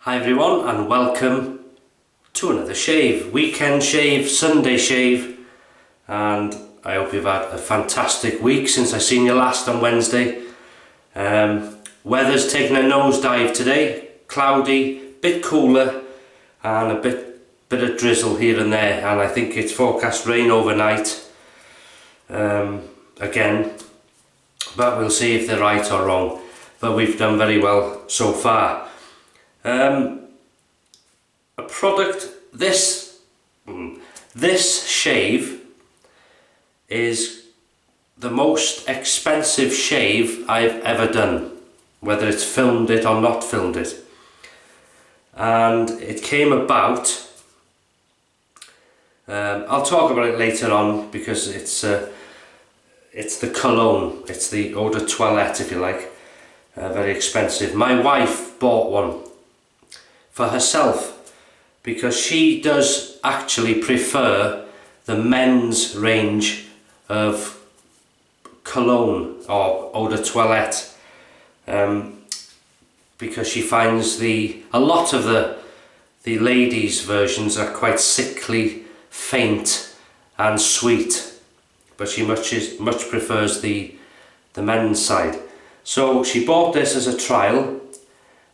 Hi everyone and welcome to another shave. Weekend shave, Sunday shave, and I hope you've had a fantastic week since I seen you last on Wednesday. Weather's taken a nosedive today, cloudy, bit cooler and a bit of drizzle here and there, and I think it's forecast rain overnight again, but we'll see if they're right or wrong. But we've done very well so far. A product, this shave is the most expensive shave I've ever done, whether it's filmed it or not filmed it. And it came about, I'll talk about it later on because it's the cologne, it's the Eau de Toilette if you like, very expensive. My wife bought one for herself because she does actually prefer the men's range of cologne or Eau de Toilette, because she finds a lot of the ladies' versions are quite sickly, faint and sweet, but she much prefers the men's side. So she bought this as a trial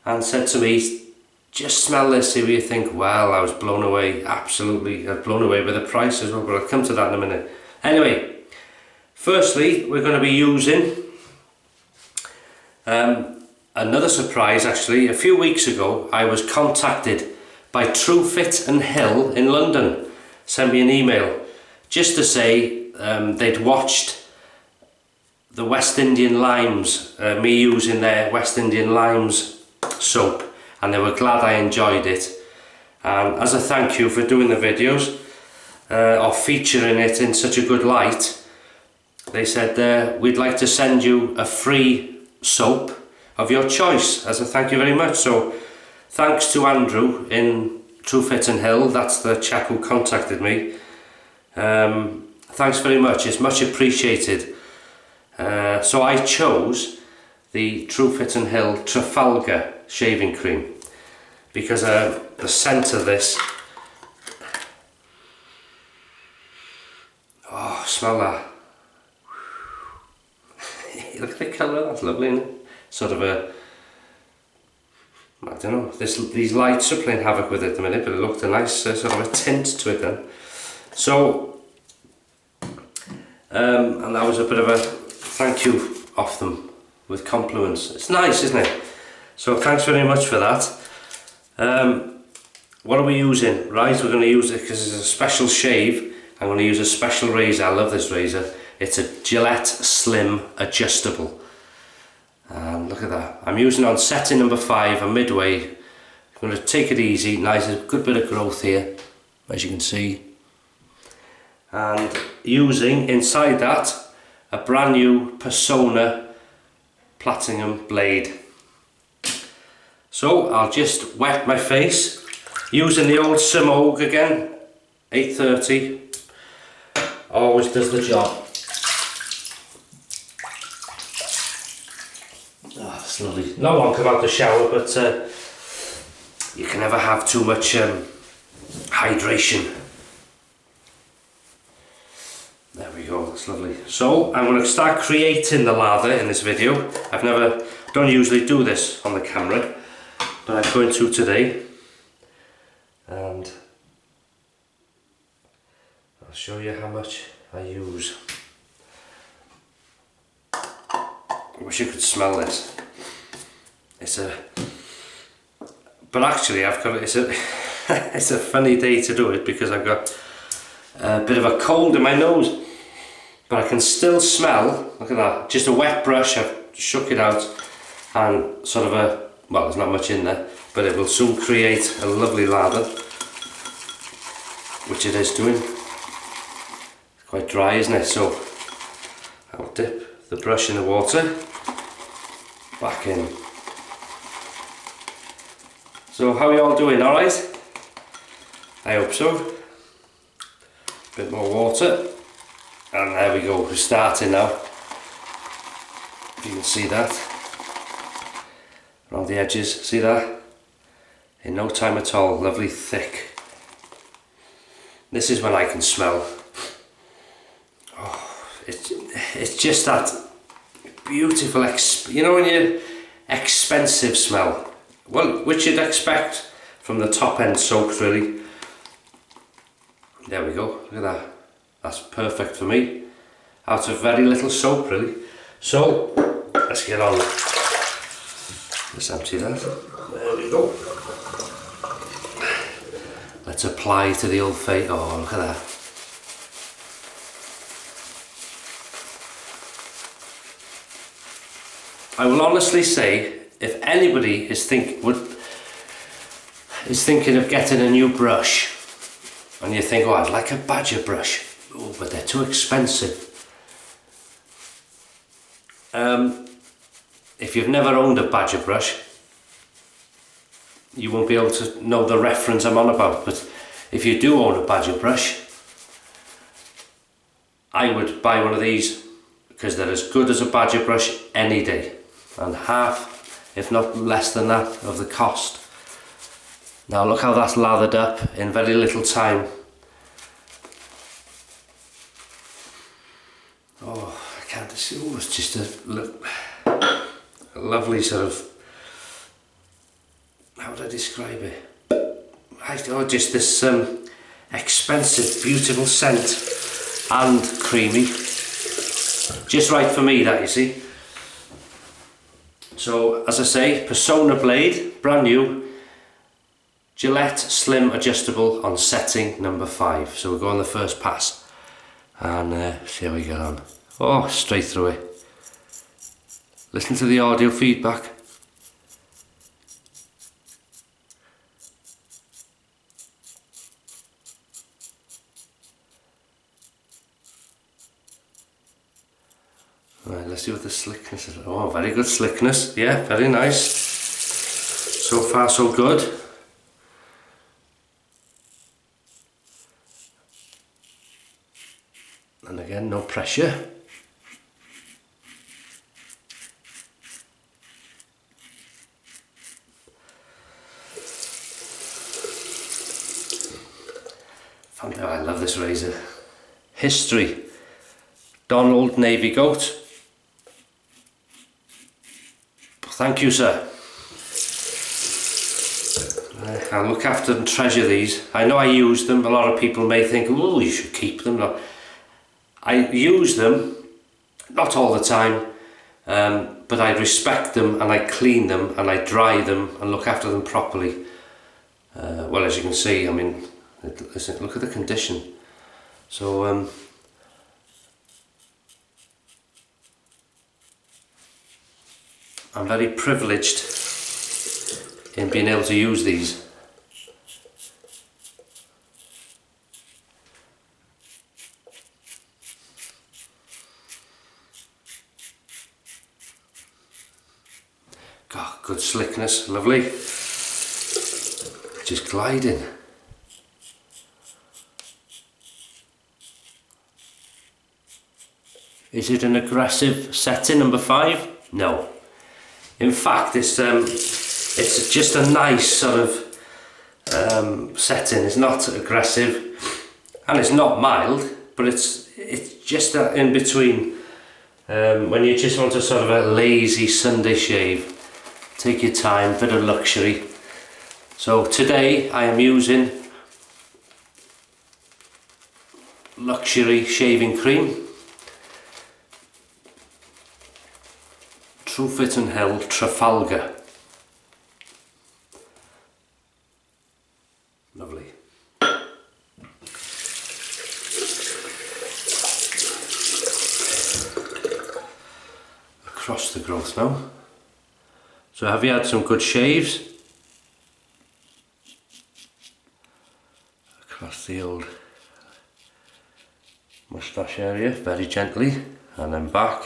and said to me, just smell this, see what you think. Well, I was blown away, absolutely. I was blown away with the price as well, but I'll come to that in a minute. Anyway, firstly, we're going to be using another surprise actually. A few weeks ago, I was contacted by Truefitt Hill in London. Sent me an email just to say they'd watched the West Indian Limes, me using their West Indian Limes soap, and they were glad I enjoyed it, and as a thank you for doing the videos or featuring it in such a good light, they said we'd like to send you a free soap of your choice as a thank you very much. So thanks to Andrew in Truefitt Hill, that's the chap who contacted me. Thanks very much, it's much appreciated. So I chose the Truefitt Hill Trafalgar Shaving Cream because the scent of this, oh, smell that. Look at the colour, that's lovely, isn't it? Sort of a, I don't know, these lights are playing havoc with it at the minute, but it looked a nice sort of a tint to it then. So, and that was a bit of a thank you off them with compliments. It's nice, isn't it? So thanks very much for that. What are we using? Right, we're going to use it because it's a special shave. I'm going to use a special razor. I love this razor. It's a Gillette Slim Adjustable. And look at that. I'm using it on setting number 5, a midway. I'm going to take it easy. Nice, a good bit of growth here, as you can see. And using inside that a brand new Personna Platinum blade. So I'll just wet my face using the old Semogue again, 830, always does the job. Oh, it's lovely. No one come out the shower, but you can never have too much hydration. There we go, that's lovely. So I'm going to start creating the lather in this video. Don't usually do this on the camera, but I'm going to today, and I'll show you how much I use. I wish you could smell this. But actually it's a it's a funny day to do it because I've got a bit of a cold in my nose, but I can still smell. Look at that, just a wet brush, I've shook it out, and sort of well, there's not much in there, but it will soon create a lovely lather, which it is doing. It's quite dry, isn't it? So I'll dip the brush in the water, back in. So how are you all doing? Alright? I hope so. Bit more water, and there we go, we're starting now. If you can see that around the edges, see that? in no time at all. Lovely thick. This is when I can smell. Oh, it's just that beautiful, you know, when you expensive smell. Well, which you'd expect from the top end soaps, really. There we go. Look at that. That's perfect for me. Out of very little soap, really. So let's get on. Let's empty that. There we go. Let's apply to the old face. Oh, look at that. I will honestly say, if anybody is thinking of getting a new brush, and you think, oh, I'd like a badger brush, oh, but they're too expensive. If you've never owned a badger brush, you won't be able to know the reference I'm on about. But if you do own a badger brush, I would buy one of these, because they're as good as a badger brush any day, and half, if not less than that, of the cost. Now look how that's lathered up in very little time. Oh, I can't see. Oh, it's just a lovely sort of, how would I describe it? Just this expensive, beautiful scent, and creamy. Just right for me, that, you see. So, as I say, Personna Blade, brand new. Gillette Slim Adjustable on setting number 5. So we'll go on the first pass and see how we get on. Oh, straight through it. Listen to the audio feedback. Right, let's see what the slickness is. Oh, very good slickness. Yeah, very nice. So far, so good. And again, no pressure. I love this razor. History. Donald Navy Goat. Thank you, sir. I'll look after and treasure these. I know I use them. A lot of people may think, oh, you should keep them. No. I use them, not all the time, but I respect them, and I clean them, and I dry them and look after them properly. Well, as you can see, I mean, listen, look at the condition. So I'm very privileged in being able to use these. God, good slickness, lovely. Just gliding. Is it an aggressive setting, number 5? No. In fact, it's just a nice sort of setting. It's not aggressive, and it's not mild, but it's just that in between. When you just want a sort of a lazy Sunday shave, take your time, bit of luxury. So today I am using luxury shaving cream. Truefitt Hill Trafalgar. Lovely. Across the growth now. So have you had some good shaves? Across the old moustache area, very gently, and then back.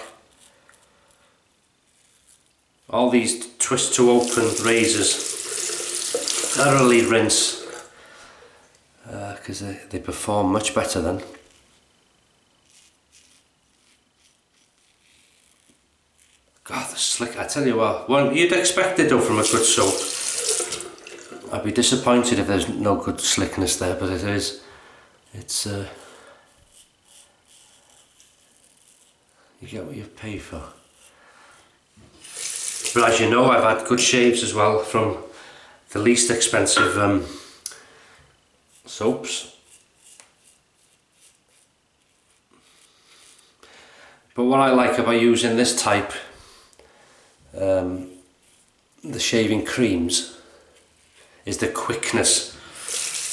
All these twist to open razors thoroughly rinse, because they perform much better then. God, the slick, I tell you what, well, you'd expect it though from a good soap. I'd be disappointed if there's no good slickness there, but it is. It's you get what you pay for. But as you know, I've had good shaves as well from the least expensive soaps. But what I like about using this type, the shaving creams, is the quickness,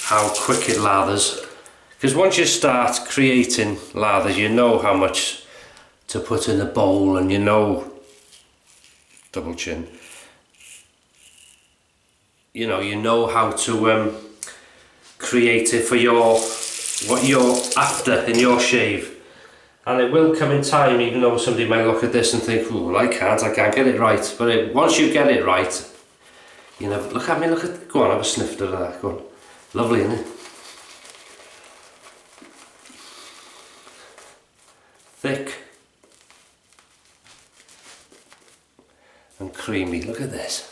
how quick it lathers. Because once you start creating lathers, you know how much to put in a bowl, and you know, double chin, you know how to create it for what you're after in your shave. And it will come in time, even though somebody might look at this and think, oh, well, I can't get it right. But once you get it right, you know, look at me, go on, have a sniff of that, go on. Lovely, isn't it? Thick and creamy, look at this.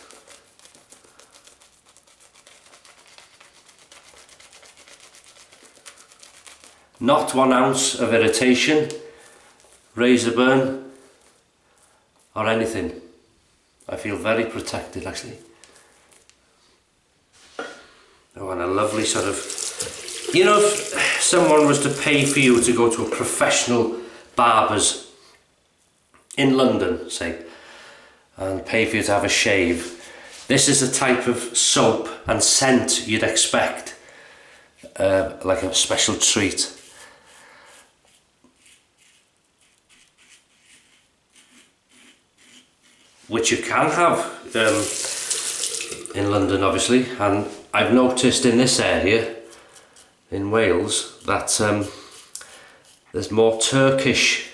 Not 1 ounce of irritation, razor burn or anything. I feel very protected actually. Oh, and a lovely sort of, you know, if someone was to pay for you to go to a professional barber's in London, say, and pay for you to have a shave, this is the type of soap and scent you'd expect, like a special treat. Which you can have in London, obviously, and I've noticed in this area in Wales that there's more Turkish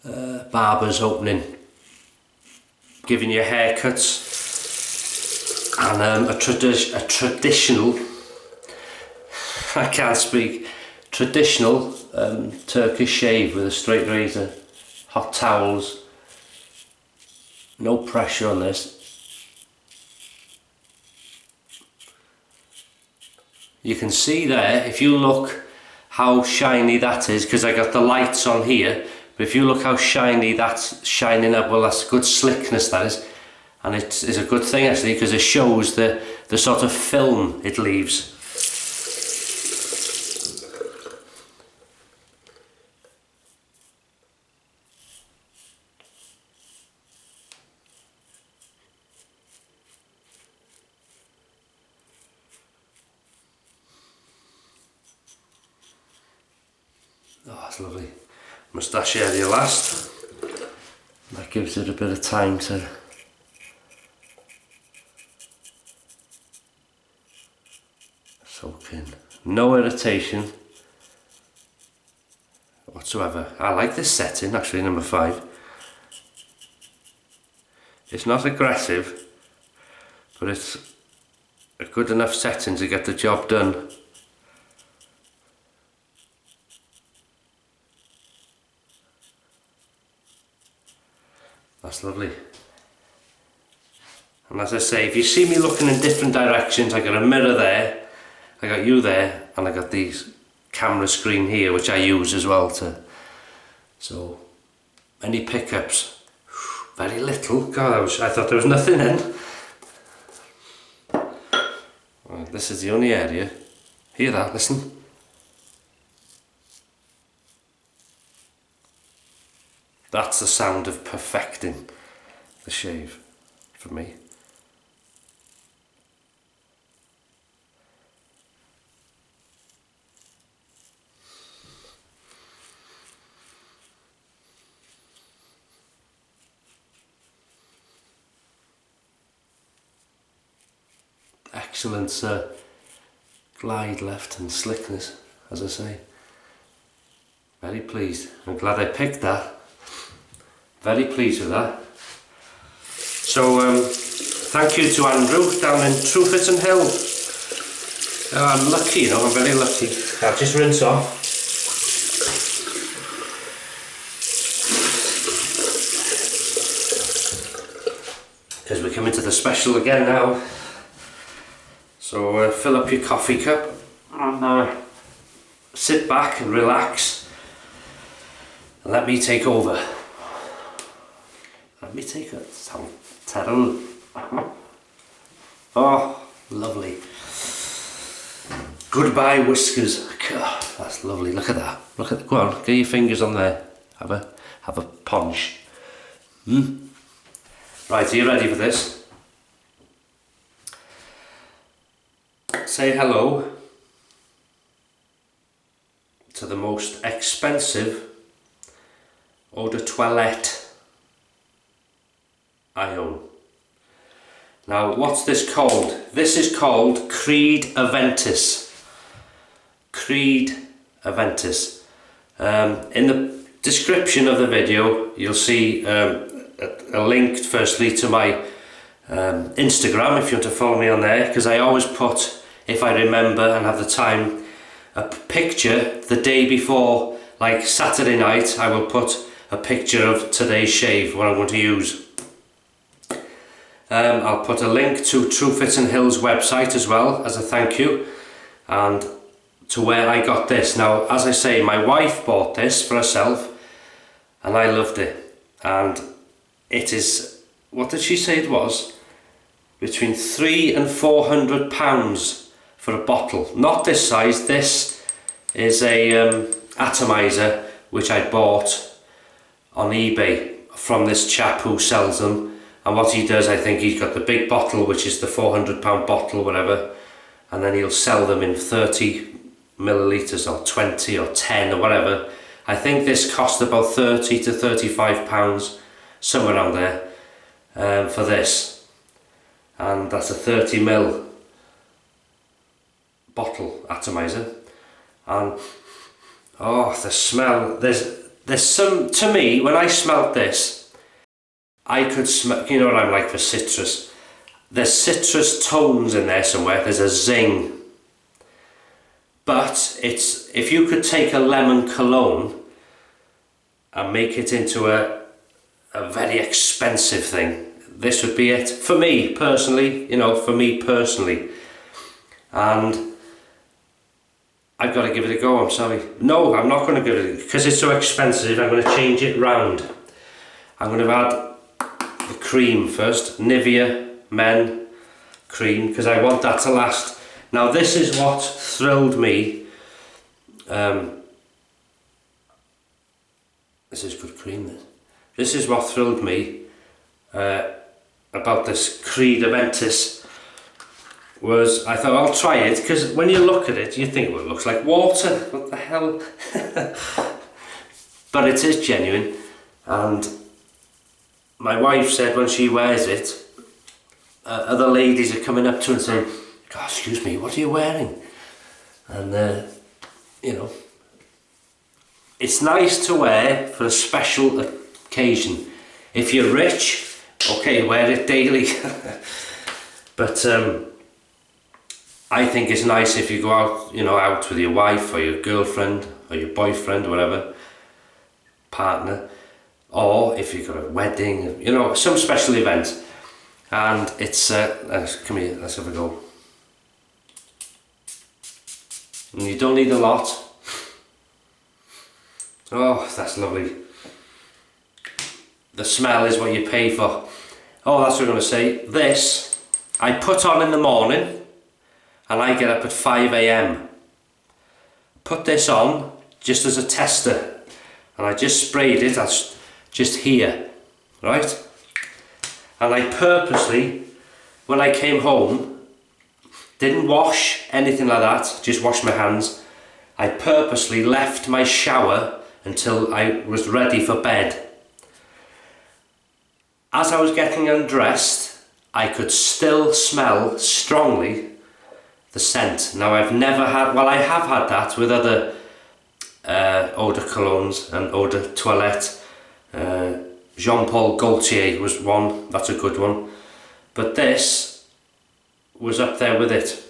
barbers opening, giving you haircuts, and a traditional, I can't speak, traditional Turkish shave with a straight razor, hot towels. No pressure on this. You can see there, if you look how shiny that is, because I got the lights on here, but if you look how shiny that's shining up, well, that's good slickness, that is. And it is a good thing actually, because it shows the sort of film it leaves. Oh, that's lovely. Moustache area last. That gives it a bit of time to soak in. No irritation whatsoever. I like this setting actually, number 5. It's not aggressive, but it's a good enough setting to get the job done. That's lovely. And as I say, if you see me looking in different directions, I got a mirror there, I got you there, and I got these camera screen here, which I use as well so any pickups, very little. God, I thought there was nothing in. Well, this is the only area. Hear that? Listen. That's the sound of perfecting the shave for me. Excellent glide left and slickness, as I say. Very pleased. I'm glad I picked that. Very pleased with that. So thank you to Andrew down in Truefitt Hill. I'm lucky, you know, I'm very lucky. I'll just rinse off. Because we're coming to the special again now. So fill up your coffee cup and sit back and relax and let me take over. Let me take it. Terrible. Oh, lovely. Goodbye whiskers. God, that's lovely. Look at that. Look at. Go on. Get your fingers on there. Have a punch. Right. Are you ready for this? Say hello to the most expensive eau de toilette I own. Now, what's this called? This is called Creed Aventus. Creed Aventus. In the description of the video, you'll see a link firstly to my Instagram if you want to follow me on there, because I always put, if I remember and have the time, a picture the day before, like Saturday night. I will put a picture of today's shave, what I'm going to use. I'll put a link to Truefitt Hill's website as well as a thank you, and to where I got this. Now, as I say, my wife bought this for herself and I loved it, and it is, what did she say it was? Between £300 and £400 for a bottle. Not this size. This is a atomizer which I bought on eBay from this chap who sells them, and what he does, I think he's got the big bottle, which is the £400 bottle, whatever, and then he'll sell them in 30 millilitres or 20 or 10 or whatever. I think this cost about £30 to £35, somewhere around there, for this, and that's a 30ml bottle atomizer. And oh, the smell, there's some, to me, when I smelled this, I could smell, you know what I'm like for citrus, there's citrus tones in there somewhere, there's a zing. But it's, if you could take a lemon cologne and make it into a very expensive thing, this would be it. For me personally, you know, for me personally. And I've got to give it a go, I'm sorry. No, I'm not going to give it, because it's so expensive, I'm going to change it round. I'm going to add the cream first, Nivea Men cream, because I want that to last. Now this is what thrilled me, this is good cream, this is what thrilled me about this Creed Aventus, was I thought I'll try it, because when you look at it you think, well, it looks like water, what the hell. But it is genuine, and my wife said when she wears it, other ladies are coming up to her and saying, God, excuse me, what are you wearing? And you know, it's nice to wear for a special occasion. If you're rich, okay, wear it daily. But I think it's nice if you go out, you know, out with your wife or your girlfriend or your boyfriend, whatever, partner, or if you've got a wedding, you know, some special event. And it's, come here, let's have a go. And you don't need a lot. Oh, that's lovely. The smell is what you pay for. Oh, that's what I'm going to say. This, I put on in the morning, and I get up at 5 AM. Put this on, just as a tester. And I just sprayed it, that's just here, right? And I purposely, when I came home, didn't wash anything like that, just washed my hands. I purposely left my shower until I was ready for bed. As I was getting undressed, I could still smell strongly the scent. Now I've never had, well I have had that with other eau de colognes and eau de toilette. Jean-Paul Gaultier was one, that's a good one. But this was up there with it.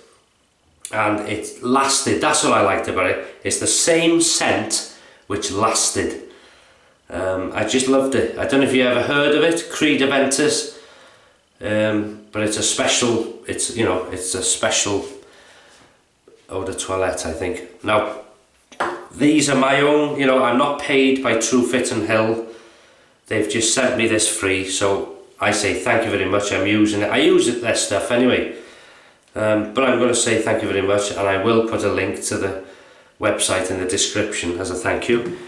And it lasted, that's what I liked about it. It's the same scent which lasted. I just loved it. I don't know if you ever heard of it, Creed Aventus. but it's a special, it's a special eau de toilette, I think. Now, these are my own, I'm not paid by Truefitt Hill. They've just sent me this free, so I say thank you very much. I'm using it. I use their stuff anyway. But I'm going to say thank you very much, and I will put a link to the website in the description as a thank you.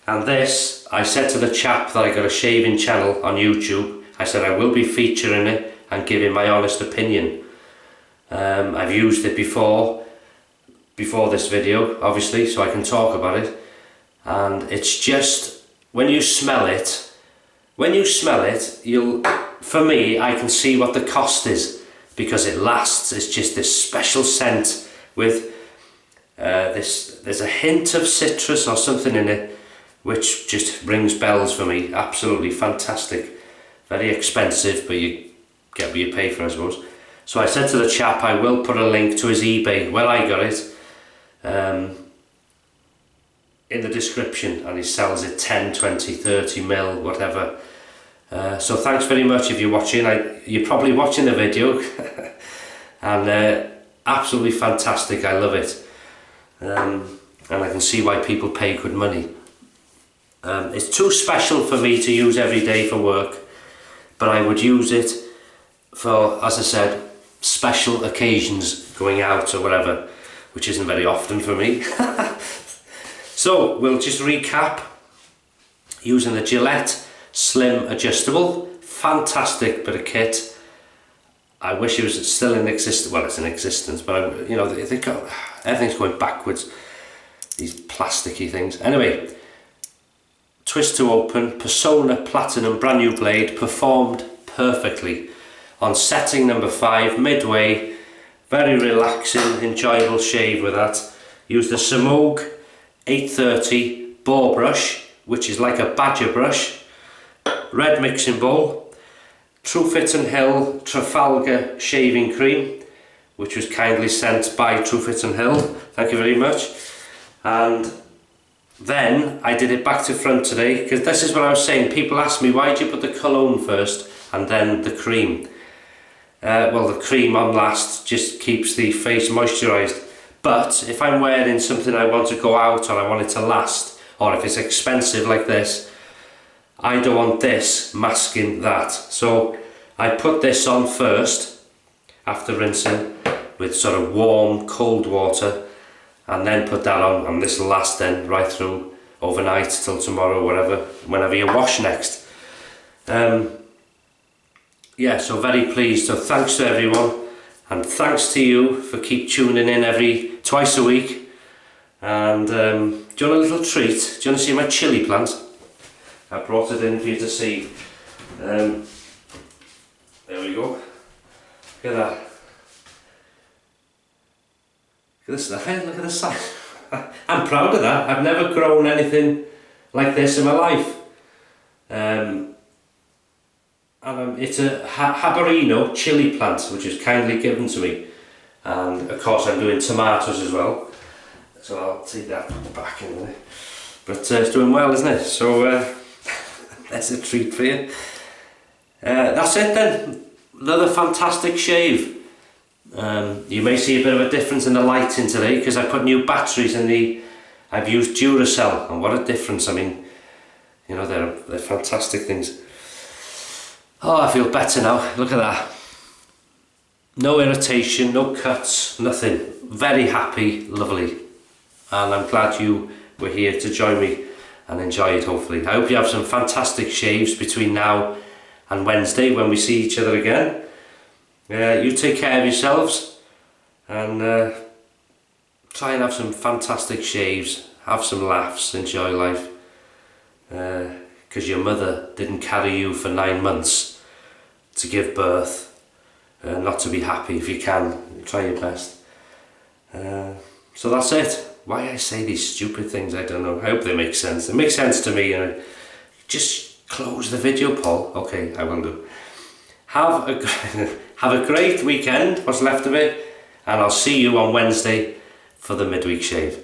And this, I said to the chap that I got a shaving channel on YouTube, I said I will be featuring it and giving my honest opinion. I've used it before this video, obviously, so I can talk about it. And it's just, when you smell it, for me, I can see what the cost is, because it lasts. It's just this special scent with there's a hint of citrus or something in it, which just rings bells for me. Absolutely fantastic. Very expensive, but you get what you pay for, I suppose. So I said to the chap I will put a link to his eBay where I got it in the description, and he sells it 10, 20, 30 mil, whatever. So thanks very much if you're watching. You're probably watching the video and absolutely fantastic. I love it, and I can see why people pay good money. It's too special for me to use every day for work, but I would use it for, as I said, special occasions, going out or whatever, which isn't very often for me. So we'll just recap using the Gillette Slim Adjustable. Fantastic bit of kit. I wish it was still in existence. Well, it's in existence, but everything's going backwards, these plasticky things. Anyway, twist to open, Personna Platinum brand new blade, performed perfectly on setting number 5, midway. Very relaxing, enjoyable shave with that. Use the Semogue 830 boar brush, which is like a badger brush. Red mixing bowl. Truefitt Hill Trafalgar Shaving Cream, which was kindly sent by Truefitt Hill. Thank you very much. And then I did it back to front today, because this is what I was saying. People ask me, why did you put the cologne first and then the cream? Well, the cream on last just keeps the face moisturised. But if I'm wearing something I want to go out or I want it to last, or if it's expensive like this, I don't want this masking that. So I put this on first, after rinsing, with sort of warm, cold water, and then put that on, and this will last then right through overnight till tomorrow, whenever you wash next. Yeah, so very pleased. So thanks to everyone, and thanks to you for keep tuning in twice a week. And do you want a little treat? Do you want to see my chilli plant? I brought it in for you to see. There we go. Look at that. Look at this. Look at the size. I'm proud of that. I've never grown anything like this in my life. It's a Habanero chili plant, which is kindly given to me, and of course I'm doing tomatoes as well, so I'll take that back in there. But it's doing well, isn't it? So that's a treat for you. That's it then. Another fantastic shave. You may see a bit of a difference in the lighting today, because I put new batteries in I've used Duracell, and what a difference. I mean, they're fantastic things. Oh, I feel better now. Look at that. No irritation, no cuts, nothing. Very happy, lovely. And I'm glad you were here to join me and enjoy it, hopefully. I hope you have some fantastic shaves between now and Wednesday when we see each other again. You take care of yourselves, and try and have some fantastic shaves. Have some laughs, enjoy life. Because your mother didn't carry you for 9 months to give birth, not to be happy. If you can, try your best. So that's it. Why I say these stupid things, I don't know. I hope they make sense. They make sense to me. Just close the video, Paul. Okay, I will do. Have a great weekend, what's left of it, and I'll see you on Wednesday for the midweek shave.